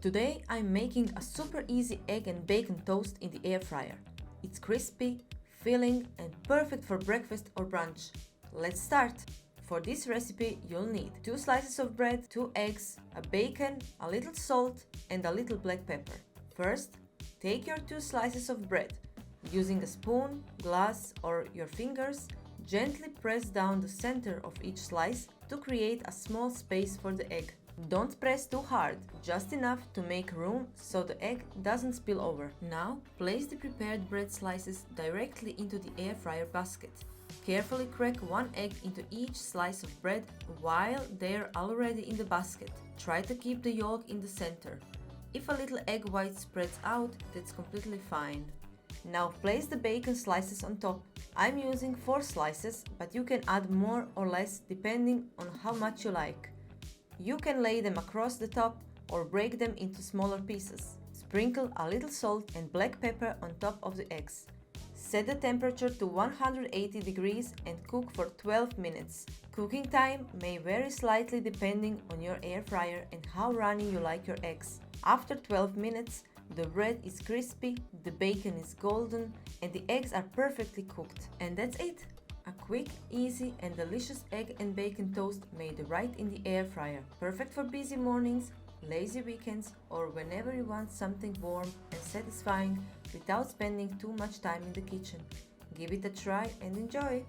Today I'm making a super easy egg and bacon toast in the air fryer. It's crispy, filling and perfect for breakfast or brunch. Let's start! For this recipe you'll need 2 slices of bread, 2 eggs, a bacon, a little salt and a little black pepper. First, take your 2 slices of bread. Using a spoon, glass or your fingers, gently press down the center of each slice to create a small space for the egg. Don't press too hard, just enough to make room so the egg doesn't spill over. Now, place the prepared bread slices directly into the air fryer basket. Carefully crack 1 egg into each slice of bread while they're already in the basket. Try to keep the yolk in the center. If a little egg white spreads out, that's completely fine. Now place the bacon slices on top. I'm using 4 slices, but you can add more or less depending on how much you like. You can lay them across the top or break them into smaller pieces. Sprinkle a little salt and black pepper on top of the eggs. Set the temperature to 180 degrees and cook for 12 minutes. Cooking time may vary slightly depending on your air fryer and how runny you like your eggs. After 12 minutes, the bread is crispy, the bacon is golden, and the eggs are perfectly cooked. And that's it! A quick, easy and delicious egg and bacon toast made right in the air fryer. Perfect for busy mornings, lazy weekends, or whenever you want something warm and satisfying without spending too much time in the kitchen. Give it a try and enjoy!